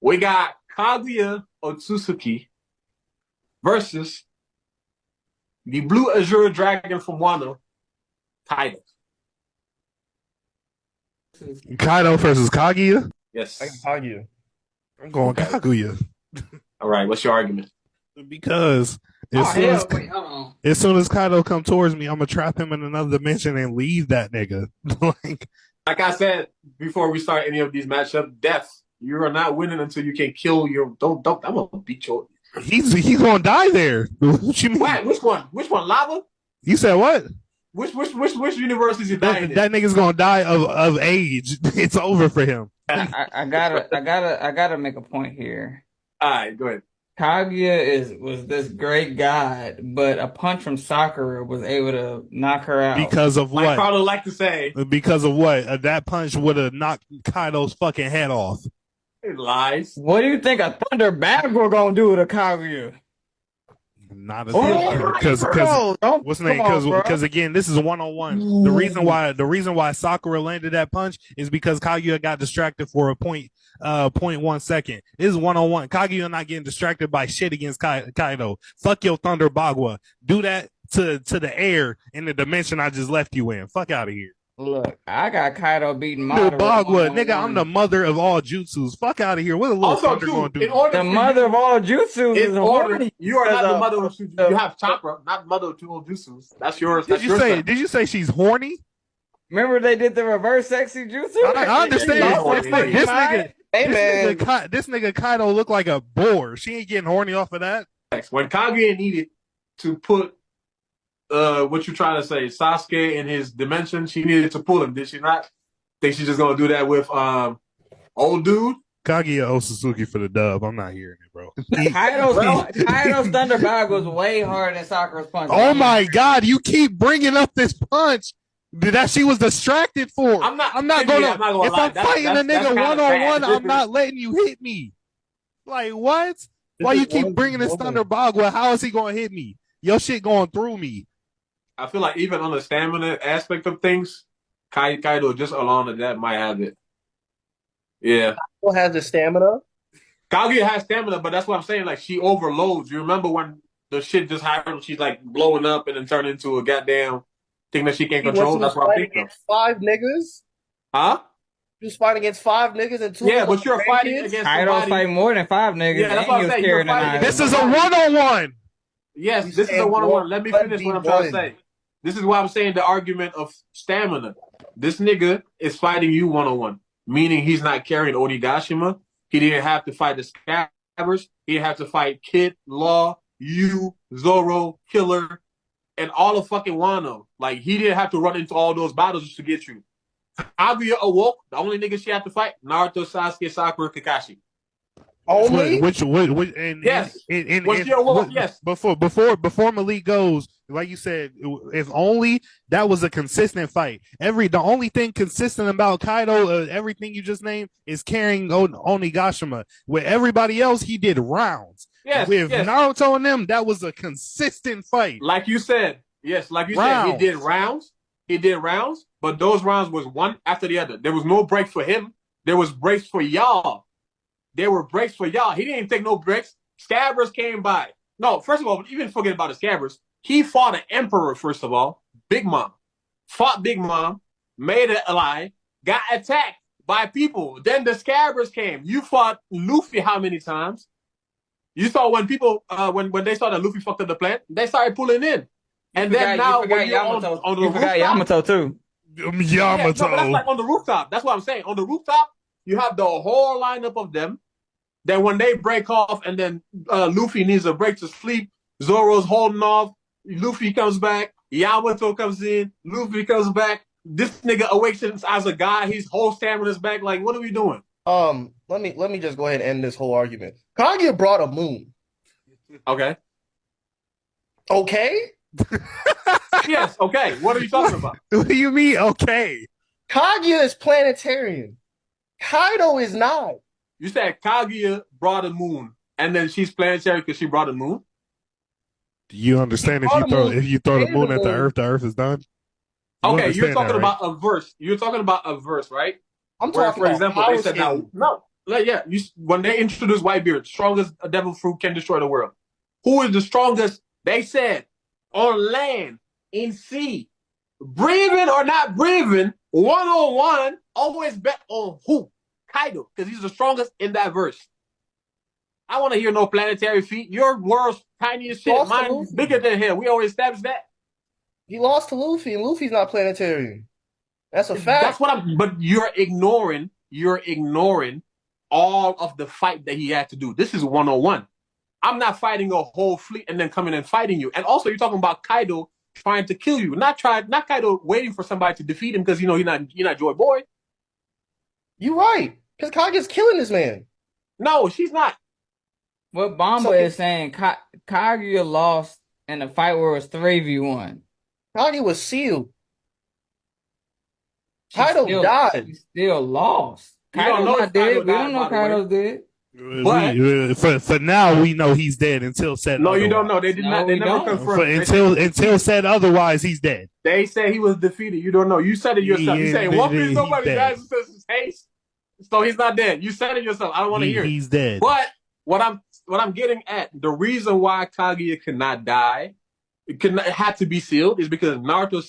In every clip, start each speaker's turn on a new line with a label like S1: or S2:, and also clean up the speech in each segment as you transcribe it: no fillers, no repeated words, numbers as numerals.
S1: We got Kaguya Ōtsutsuki versus the Blue Azure Dragon from Wano, Kaido.
S2: Kaido versus Kaguya?
S1: Yes.
S3: I got Kaguya.
S2: I'm going Kaguya.
S1: All right, what's your argument?
S2: Because as soon as Kaido come towards me, I'm gonna trap him in another dimension and leave that nigga.
S1: Like I said before we start any of these matchups, death. You are not winning until you can kill your. Don't. I'm gonna beat your.
S2: He's gonna die there. What you mean?
S1: What? Which one? Which one? Lava?
S2: You said what?
S1: Which universe is he dying in?
S2: That nigga's gonna die of age. It's over for him.
S4: I gotta make a point here.
S1: All right, go ahead.
S4: Kaguya was this great god, but a punch from Sakura was able to knock her out.
S2: Because of what?
S1: I probably like to say.
S2: Because of what? That punch would have knocked Kaido's fucking head off.
S1: It lies.
S4: What do you think a Thunder Bagua gonna do to Kaguya?
S2: Not as because what's the name? Because again, this is 1-on-1. The reason why Sakura landed that punch is because Kaguya got distracted for a 0.1 second. This is 1-on-1. Kaguya not getting distracted by shit against Kaido. Fuck your Thunder Bagua. Do that to the air in the dimension I just left you in. Fuck out of here.
S4: Look, I got Kaido beating
S2: Thunder Bagua, nigga. I'm the mother of all jutsus. Fuck out of here. What a little Thunder going to do?
S4: The mother of all jutsus is horny.
S1: You are not the mother of jutsus. You have chakra, not mother of all jutsus. That's yours.
S2: Did you say she's horny?
S4: Remember they did the reverse sexy jutsu?
S2: I understand. This nigga Kaido look like a boar. She ain't getting horny off of that.
S1: When Kaguya needed to put what you trying to say, Sasuke in his dimension, she needed to pull him, did she not? Think she's just gonna do that with old dude?
S2: Kaguya Ōtsutsuki for the dub. I'm not hearing it, bro.
S4: Kaido's Thunder Bag was way harder than Sakura's punch.
S2: Oh my god, you keep bringing up this punch that she was distracted for. I'm not gonna if I'm fighting a nigga 1-on-1, I'm not letting you hit me. Like what? Why you keep bringing this Thunder Bagua? How is he gonna hit me? Your shit going through me.
S1: I feel like even on the stamina aspect of things, Kaido just along that might have it. Yeah.
S3: Kaido has the stamina.
S1: Kaguya has stamina, but that's what I'm saying. Like she overloads. You remember when the shit just happened? She's like blowing up and then turned into a goddamn thing that she can't control. That's what I'm thinking.
S3: 5 niggas.
S1: Huh?
S3: You was fighting against 5 niggas and 2.
S1: Yeah, but you're fighting against
S4: Kaido fight more than 5 niggas.
S1: Yeah, that's what I'm saying.
S2: This is a 1-on-1.
S1: Yes, this is a 1-on-1. Let me finish what I'm trying to say. This is why I'm saying the argument of stamina. This nigga is fighting you 1-on-1, meaning he's not carrying Onigashima. He didn't have to fight the Scabbers. He didn't have to fight Kid, Law, you, Zoro, Killer, and all of fucking Wano. Like, he didn't have to run into all those battles just to get you. Kaguya awoke. The only nigga she had to fight, Naruto, Sasuke, Sakura, Kakashi.
S3: Only?
S1: Yes. Yes.
S2: Before Malik goes, like you said, if only that was a consistent fight. The only thing consistent about Kaido, everything you just named, is carrying Onigashima. With everybody else, he did rounds.
S1: Yes.
S2: With Naruto and them, that was a consistent fight.
S1: Like you said, yes. Like you said, he did rounds. But those rounds was one after the other. There was no break for him. There was breaks for y'all. There were breaks for y'all. He didn't take no breaks. Scabbers came by. No, first of all, even forget about the Scabbers. He fought an emperor, first of all. Big Mom. Fought Big Mom. Made an ally. Got attacked by people. Then the Scabbers came. You fought Luffy how many times? You saw when people, when they saw that Luffy fucked up the plan, they started pulling in. And then now when you're on the rooftop.
S4: Yamato too.
S2: Yamato.
S1: Yeah, no, but that's like on the rooftop. That's what I'm saying. On the rooftop, you have the whole lineup of them. Then when they break off and then Luffy needs a break to sleep, Zoro's holding off, Luffy comes back, Yamato comes in, Luffy comes back, this nigga awakes as a guy, his whole stamina's back. Like, what are we doing?
S3: Let me just go ahead and end this whole argument. Kaguya brought a moon.
S1: Okay.
S3: Okay?
S1: Yes, okay. What are you talking about?
S2: What do you mean, okay?
S3: Kaguya is planetarian. Kaido is not.
S1: You said Kaguya brought a moon, and then she's planetary because she brought a moon?
S2: Do you understand if you throw the moon at the Earth is done?
S1: Okay, you're talking about a verse. You're talking about a verse, right?
S3: I'm talking
S1: for example,
S3: about
S1: they said no. Like, yeah, when they introduced Whitebeard, strongest devil fruit can destroy the world. Who is the strongest? They said on land, in sea, breathing or not breathing, 1-on-1, always bet on who? Kaido, because he's the strongest in that verse. I want to hear no planetary feat. Your world's tiny as shit. Mine bigger than him. We already established that.
S3: He lost to Luffy, and Luffy's not planetary. That's a fact.
S1: That's what I'm. But you're ignoring all of the fight that he had to do. This is 1-on-1. I'm not fighting a whole fleet and then coming and fighting you. And also, you're talking about Kaido trying to kill you, not Kaido waiting for somebody to defeat him because you're not Joy Boy.
S3: You're right, because Kaguya's killing this man.
S1: No, she's not.
S4: What Bamba is saying, Kaguya lost in a fight where it was 3v1.
S3: Kaguya was sealed. Kaido died.
S4: He still lost. Kaido's not dead. We don't know Kaido's dead.
S2: But for now, we know he's dead until said.
S1: No,
S2: otherwise.
S1: you don't know. They did not. They never confirmed.
S2: Until said otherwise, he's dead.
S1: They said he was defeated. You don't know. You said it yourself. You say One Piece nobody dies and says his haste, so he's not dead. You said it yourself. I don't want to hear it.
S2: He's dead.
S1: But what I'm getting at, the reason why Kaguya could not die, it had to be sealed, is because Naruto,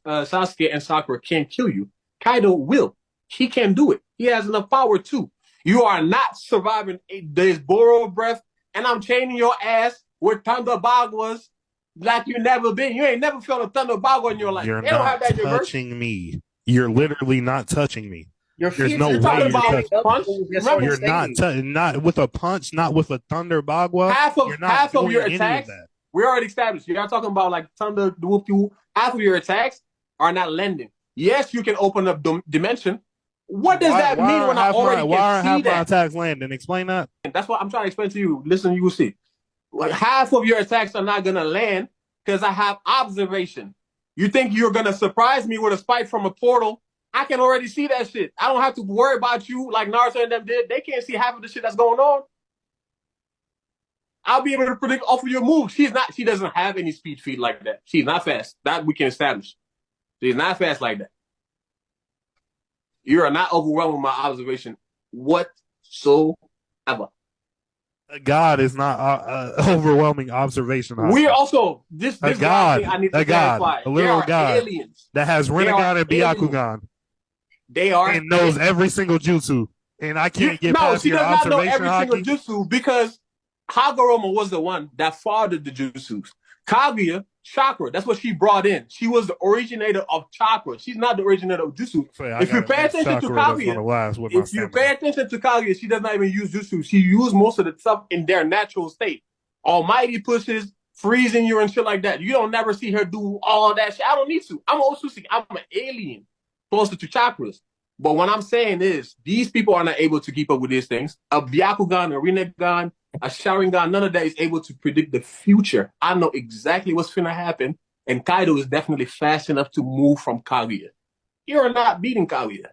S1: Sasuke, and Sakura can't kill you. Kaido will. He can do it. He has enough power too. You are not surviving this Boro breath, and I'm chaining your ass with Thunder Bagwas like you never been. You ain't never felt a Thunder Bagua in your life.
S2: You're not touching me. You're literally not touching me. There's no way you're touching me. You're not with a punch, not with a Thunder Bagua.
S1: Half of your attacks, we already established. You're not talking about like Thunder, the whoop. Half of your attacks are not landing. Yes, you can open up dimension. What does that mean when I already can see that? Why are half my
S2: attacks landing? Explain that.
S1: That's what I'm trying to explain to you. Listen, you will see. Like half of your attacks are not going to land because I have observation. You think you're going to surprise me with a spike from a portal? I can already see that shit. I don't have to worry about you like Naruto and them did. They can't see half of the shit that's going on. I'll be able to predict off of your moves. She doesn't have any speed feed like that. She's not fast. That we can establish. She's not fast like that. You are not overwhelming my observation whatsoever.
S2: God is not overwhelming observation.
S1: We also this
S2: God,
S1: I need to clarify.
S2: a literal God
S1: aliens
S2: that has Rinnegan and Byakugan.
S1: They are
S2: and knows every single jutsu, and I can't get past your observation. No, she does not know every single
S1: jutsu because Hagoromo was the one that fathered the jutsus. Kaguya, chakra. That's what she brought in. She was the originator of chakra. She's not the originator of jutsu. If you pay attention to Kaguya, she does not even use jutsu. She used most of the stuff in their natural state. Almighty pushes, freezing you and shit like that. You don't never see her do all that shit. I don't need to. I'm Ōtsutsuki. I'm an alien closer to chakras. But what I'm saying is, these people are not able to keep up with these things. A Byakugan, a Rinnegan, a Sharingan, none of that is able to predict the future. I know exactly what's finna happen, and Kaido is definitely fast enough to move from Kaguya. You're not beating Kaguya.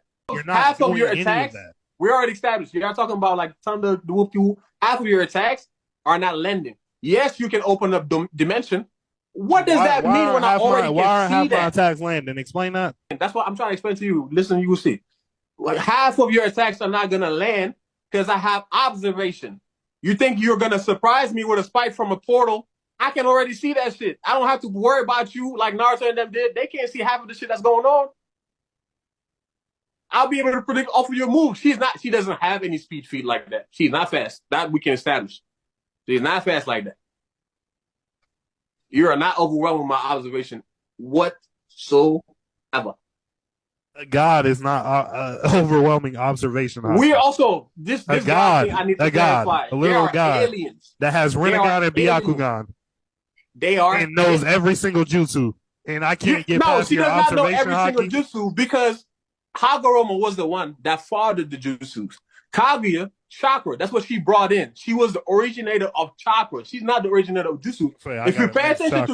S1: Half of your attacks, we already established. You're not talking about like Thunder, the whoop. Half of your attacks are not landing. Yes, you can open up dimension. What does that mean when I already can see that? Why are half my
S2: attacks landing? Explain that.
S1: That's what I'm trying to explain to you. Listen, you will see. Like half of your attacks are not gonna land because I have observation. You think you're going to surprise me with a spike from a portal? I can already see that shit. I don't have to worry about you like Naruto and them did. They can't see half of the shit that's going on. I'll be able to predict off of your moves. She doesn't have any speed feed like that. She's not fast. That we can establish. She's not fast like that. You are not overwhelming my observation whatsoever.
S2: God is not overwhelming observation.
S1: We also this God I need to clarify.
S2: A literal God
S1: aliens
S2: that has Rinnegan and Byakugan.
S1: They are
S2: and knows every single jutsu, and I can't get past your observation. No, she does not know every single jutsu because Hagoromo was the one that fathered the jutsus. Kaguya, chakra. That's what she brought in. She was the originator of chakra. She's not the originator of jutsu. If you pay attention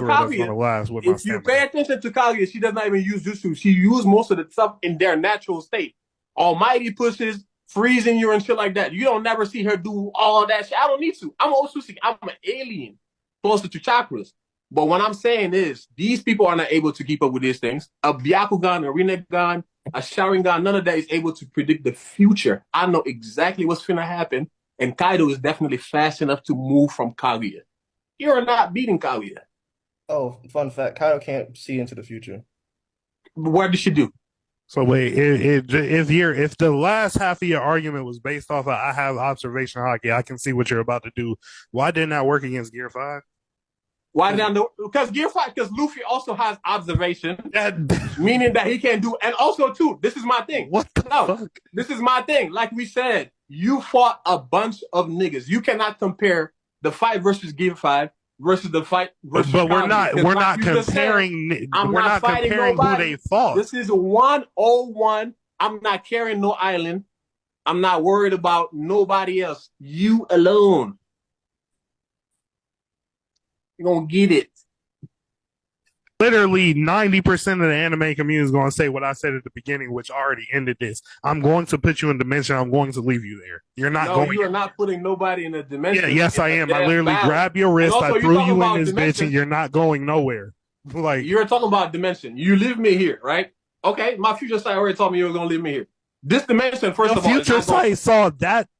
S2: to Kaguya, she does not even use jutsu. She used most of the stuff in their natural state. Almighty pushes, freezing you and shit like that. You don't never see her do all that shit. I don't need to. I'm Ōtsutsuki. I'm an alien closer to chakras. But what I'm saying is, these people are not able to keep up with these things. A Byakugan, a Rinnegan,
S1: A Sharingan, none of that is able to predict the future. I know exactly what's going to happen, and Kaido is definitely fast enough to move from Kaguya. You're not beating Kaguya.
S3: Oh, fun fact: Kaido can't see into the future.
S1: What did she do?
S2: So wait, if the last half of your argument was based off of I have observation hockey, I can see what you're about to do. Why didn't that work against Gear 5?
S1: Why now? Because Gear 5, because Luffy also has observation,
S2: That
S1: meaning that he can do. And also, too, this is my thing.
S2: what the fuck?
S1: This is my thing. Like we said, you fought a bunch of niggas. You cannot compare the fight versus Gear 5 versus the fight versus.
S2: But we're
S1: Kaguya.
S2: not
S1: Like
S2: comparing.
S1: said, I'm
S2: we're not
S1: fighting
S2: comparing
S1: nobody.
S2: who they fought.
S1: This is 101. I'm not carrying no island. I'm not worried about nobody else. You alone. You're gonna get it.
S2: Literally 90% of the anime community is going to say what I said at the beginning, which already ended this. I'm going to put you in dimension. I'm going to leave you there. You're not going.
S1: You are not putting nobody in a dimension.
S2: Yeah, yes, I am. I literally grabbed your wrist. I threw you in this bitch, and you're not going nowhere. Like
S1: you're talking about dimension. You leave me here, right? Okay, my future sight already told me you were gonna leave me here. This dimension, first of all,
S2: future sight saw that.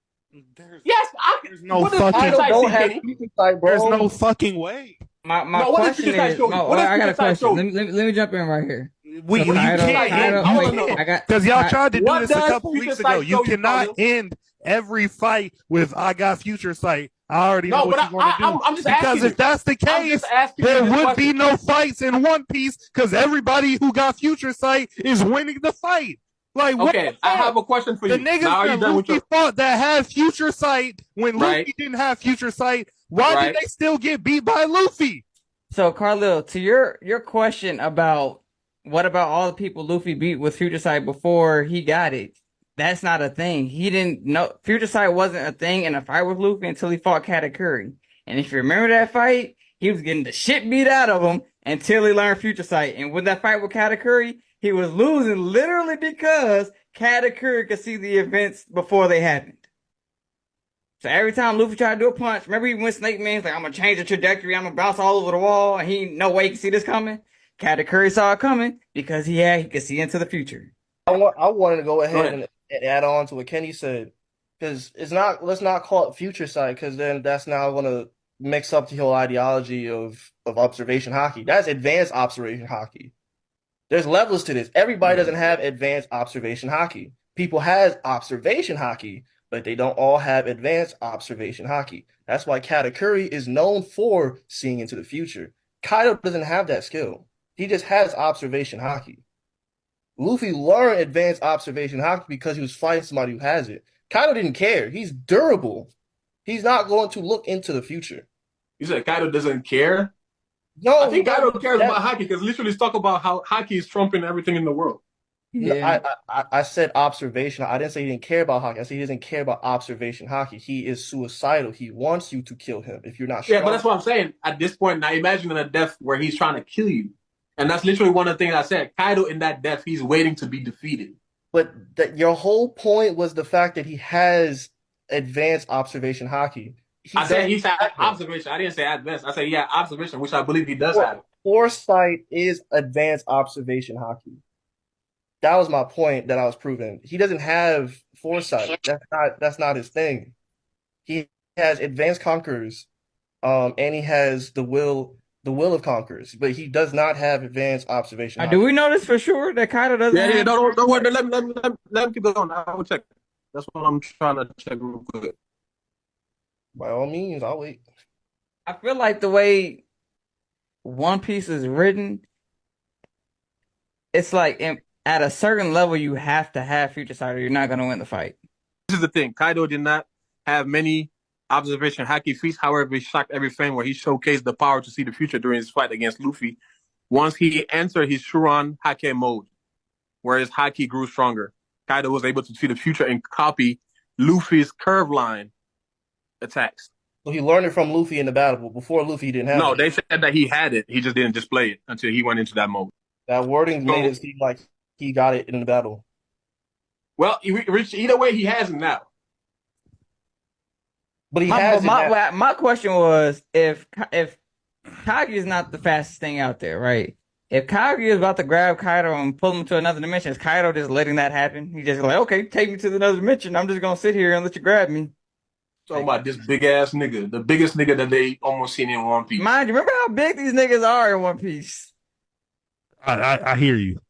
S1: Yes,
S2: there's no fucking.
S3: Don't have future sight, bro.
S2: There's no fucking way.
S4: My question is, I got a question. Let me jump in right here.
S2: You can't, because y'all tried to do this a couple weeks ago. You cannot end every fight with "I got future sight." I already know what you're going to do.
S1: I'm just
S2: because if that's the case, there would be no fights in One Piece because everybody who got future sight is winning the fight. Like,
S1: okay, I have a question for you.
S2: The niggas that Luffy fought that had future sight when Luffy didn't have future sight, why did they still get beat by Luffy?
S4: So, Carlil, to your question about what about all the people Luffy beat with future sight before he got it? That's not a thing. He didn't know future sight wasn't a thing in a fight with Luffy until he fought Katakuri. And if you remember that fight, he was getting the shit beat out of him until he learned future sight. And with that fight with Katakuri, he was losing literally because Katakuri could see the events before they happened. So every time Luffy tried to do a punch, remember he went Snake Man, like, I'm going to change the trajectory, I'm going to bounce all over the wall, and he no way he can see this coming. Katakuri saw it coming because he could see into the future.
S3: I wanted to go ahead and add on to what Kenny said, because let's not call it future sight, because then that's now going to mix up the whole ideology of observation hockey. That's advanced observation hockey. There's levels to this. Everybody doesn't have advanced observation hockey. People have observation hockey, but they don't all have advanced observation hockey. That's why Katakuri is known for seeing into the future. Kaido doesn't have that skill. He just has observation hockey. Luffy learned advanced observation hockey because he was fighting somebody who has it. Kaido didn't care. He's durable. He's not going to look into the future.
S1: You said Kaido doesn't care?
S3: No,
S1: I think Kaido cares about hockey because literally talk about how hockey is trumping everything in the world.
S3: Yeah. I said observation. I didn't say he didn't care about hockey. I said he doesn't care about observation hockey. He is suicidal. He wants you to kill him if you're not strong.
S1: Yeah, but that's what I'm saying. At this point, now imagine a death where he's trying to kill you. And that's literally one of the things I said. Kaido in that death, he's waiting to be defeated.
S3: But your whole point was the fact that he has advanced observation hockey.
S1: I said he had observation. I didn't say advanced. I said he had observation, which I believe he does have.
S3: Foresight is advanced observation hockey. That was my point that I was proving. He doesn't have foresight. That's not his thing. He has advanced conquerors, and he has the will of conquerors, but he does not have advanced observation hockey.
S4: Do we know this for sure that Kaido doesn't?
S1: Yeah, don't worry. Let me keep going. I will check. That's what I'm trying to check real quick.
S3: By all means, I'll wait.
S4: I feel like the way One Piece is written, it's like at a certain level you have to have future sight or you're not going to win the fight.
S1: This is the thing. Kaido did not have many observation haki feats. However, he shocked every fan where he showcased the power to see the future during his fight against Luffy. Once he entered his Shuran Hake mode, where his haki grew stronger, Kaido was able to see the future and copy Luffy's curve line attacks.
S3: So he learned it from Luffy in the battle, but before Luffy he didn't have it.
S1: No, they said that he had it. He just didn't display it until he went into that mode.
S3: That wording made it seem like he got it in the battle.
S1: Well, either way, he has it now.
S3: But he has it now.
S4: My question was, if Kaguya is not the fastest thing out there, right? If Kaguya is about to grab Kaido and pull him to another dimension, is Kaido just letting that happen? He just like, okay, take me to another dimension. I'm just gonna sit here and let you grab me.
S1: Talking about this big ass nigga, the biggest nigga that they almost seen in One Piece.
S4: Mind you, remember how big these niggas are in One Piece?
S2: I hear you.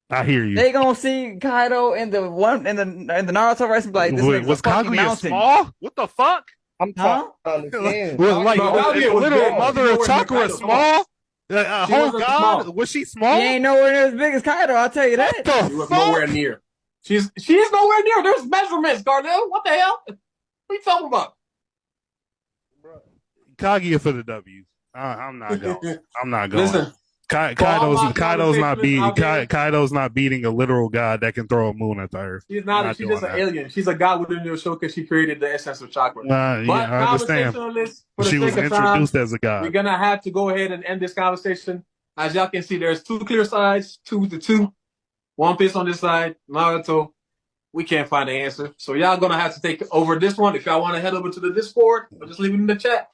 S2: I hear you.
S4: They gonna see Kaido in the Naruto verse and be like, this nigga's
S2: was
S4: a fucking
S2: Kaguya
S4: mountain.
S2: small? What the fuck?
S3: I'm trying to understand.
S2: Was like
S1: Kaguya was
S2: little
S1: big.
S2: mother of chakra small?
S1: She
S2: Oh
S1: wasn't
S2: God,
S1: small.
S2: was she small?
S4: He ain't nowhere near as big as Kaido, I'll tell you that.
S2: What the
S1: She was
S2: fuck?
S1: nowhere near. She's nowhere near. There's measurements, Darnell. What the hell? What are you talking about?
S2: Kaguya for the W. I'm not going. I'm not going.
S1: Listen,
S2: Kaido's not beating.
S1: there,
S2: Kaido's not beating a literal god that can throw a moon at the earth.
S1: she's not. She's just an alien. She's a god within your show because she created the essence of chakra.
S2: Yeah, I understand.
S1: On this, for the
S2: She was
S1: sake of time,
S2: introduced as a god.
S1: we're gonna have to go ahead and end this conversation. As y'all can see, there's two clear sides, 2-2. One Piece on this side, Naruto. We can't find the answer, so y'all gonna have to take over this one. If y'all want to head over to the Discord, or just leave it in the chat.